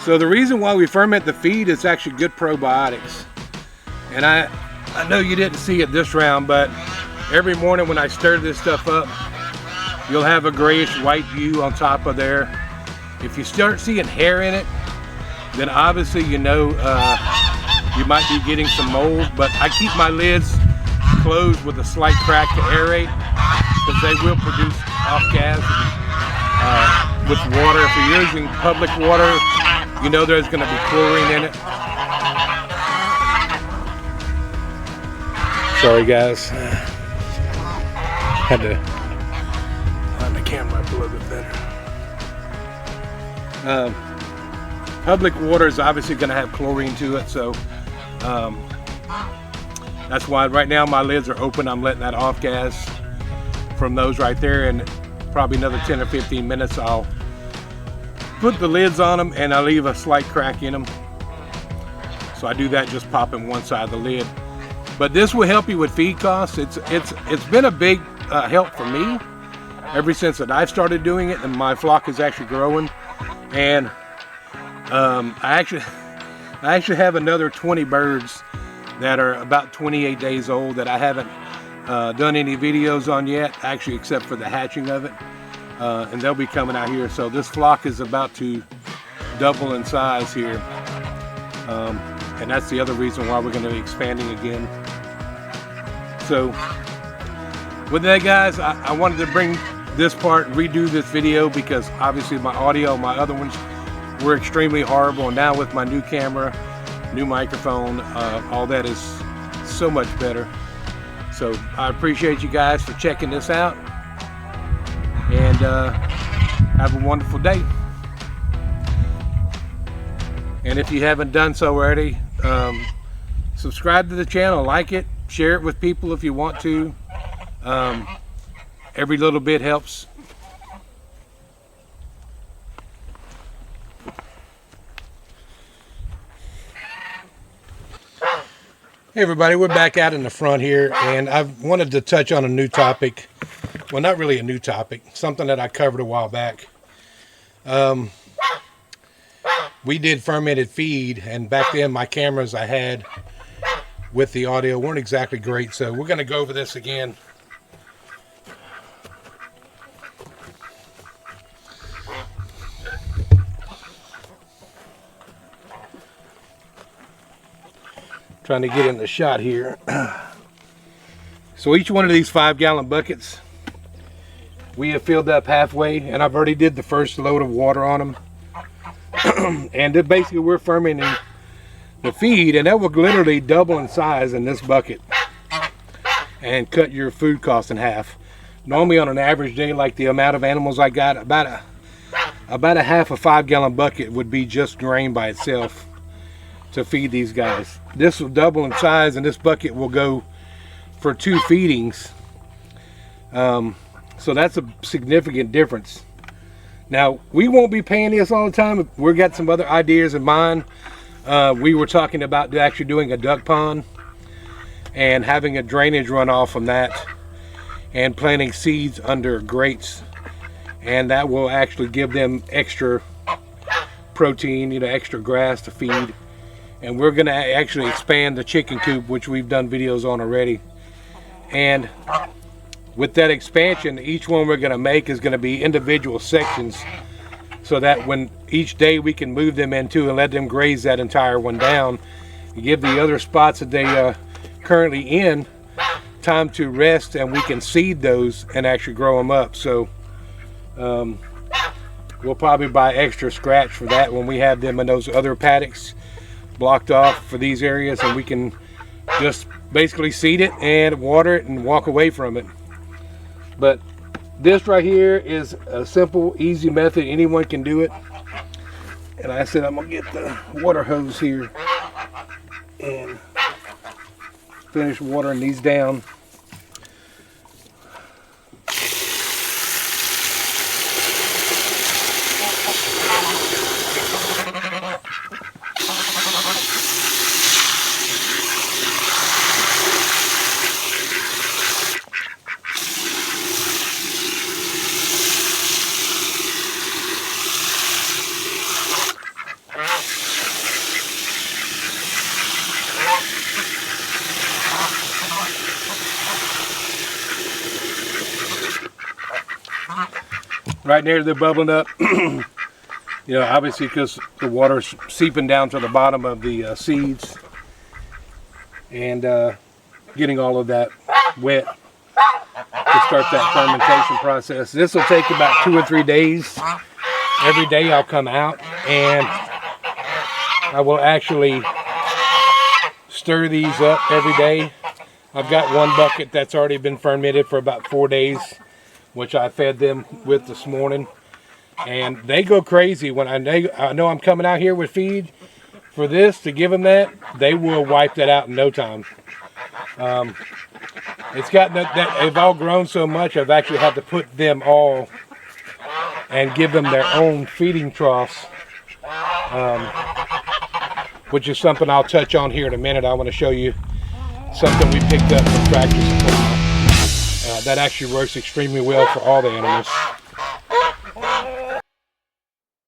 So the reason why we ferment the feed is actually good probiotics. And I know you didn't see it this round, but every morning when I stir this stuff up, you'll have a grayish white hue on top of there. If you start seeing hair in it, then obviously you know you might be getting some mold. But I keep my lids closed with a slight crack to aerate, because they will produce off gas with water. If you're using public water, you know there's going to be chlorine in it. Sorry guys, had to line the camera up a little bit better. Public water is obviously going to have chlorine to it, so that's why right now my lids are open. I'm letting that off gas from those right there, and probably another 10 or 15 minutes I'll put the lids on them and I leave a slight crack in them. So I do that just popping one side of the lid. But this will help you with feed costs. It's been a big help for me ever since that I've started doing it, and my flock is actually growing. And I actually have another 20 birds that are about 28 days old that I haven't done any videos on yet, actually, except for the hatching of it. And they'll be coming out here. So this flock is about to double in size here. And that's the other reason why we're going to be expanding again. So with that, guys, I wanted to bring this part, redo this video, because obviously my audio, my other ones were extremely horrible. And now with my new camera, new microphone, all that is so much better. So I appreciate you guys for checking this out, and have a wonderful day. And if you haven't done so already, subscribe to the channel, like it, share it with people if you want to. Every little bit helps. Hey everybody, we're back out in the front here, and I wanted to touch on a new topic. Well, not really a new topic, something that I covered a while back. We did fermented feed, and back then my cameras I had with the audio weren't exactly great, so we're going to go over this again. Trying to get in the shot here. So each one of these 5-gallon buckets we have filled up halfway, and I've already did the first load of water on them. And then basically we're fermenting the feed, and that will literally double in size in this bucket and cut your food cost in half. Normally on an average day, like the amount of animals I got, about a half a 5-gallon bucket would be just grain by itself to feed these guys. This will double in size, and this bucket will go for 2 feedings. So that's a significant difference. Now, we won't be paying this all the time. We've got some other ideas in mind. We were talking about actually doing a duck pond and having a drainage runoff from that, and planting seeds under grates, and that will actually give them extra protein, extra grass to feed. And we're going to actually expand the chicken coop, which we've done videos on already. And with that expansion, each one we're going to make is going to be individual sections, so that when each day we can move them into and let them graze that entire one down, and give the other spots that they currently in time to rest, and we can seed those and actually grow them up. So we'll probably buy extra scratch for that when we have them in those other paddocks blocked off for these areas, and we can just basically seed it and water it and walk away from it. But this right here is a simple, easy method. Anyone can do it. And I said I'm gonna get the water hose here and finish watering these down. Right there, they're bubbling up. You know, obviously because the water's seeping down to the bottom of the seeds and getting all of that wet to start that fermentation process. This will take about 2 or 3 days. Every day I'll come out and I will actually stir these up every day. I've got one bucket that's already been fermented for about 4 days, which I fed them with this morning. And they go crazy when I know I'm coming out here with feed for this to give them that. They will wipe that out in no time. It's got that they've all grown so much. I've actually had to put them all and give them their own feeding troughs, which is something I'll touch on here in a minute. I want to show you something we picked up from Tractor Supply that actually works extremely well for all the animals.